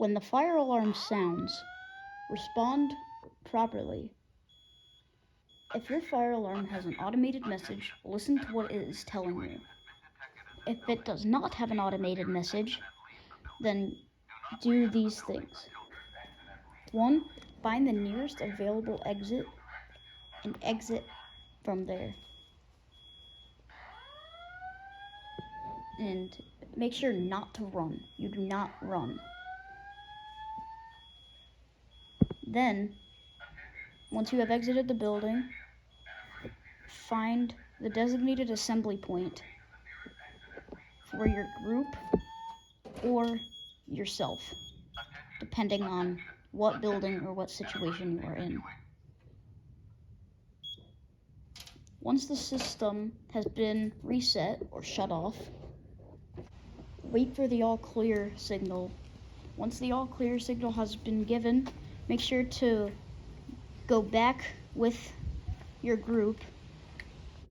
When the fire alarm sounds, respond properly. If your fire alarm has an automated message, listen to what it is telling you. If it does not have an automated message, then do these things. 1. Find the nearest available exit and exit from there. And make sure not to run. You do not run. Then, once you have exited the building, find the designated assembly point for your group or yourself, depending on what building or what situation you are in. Once the system has been reset or shut off, wait for the all clear signal. Once the all clear signal has been given, make sure to go back with your group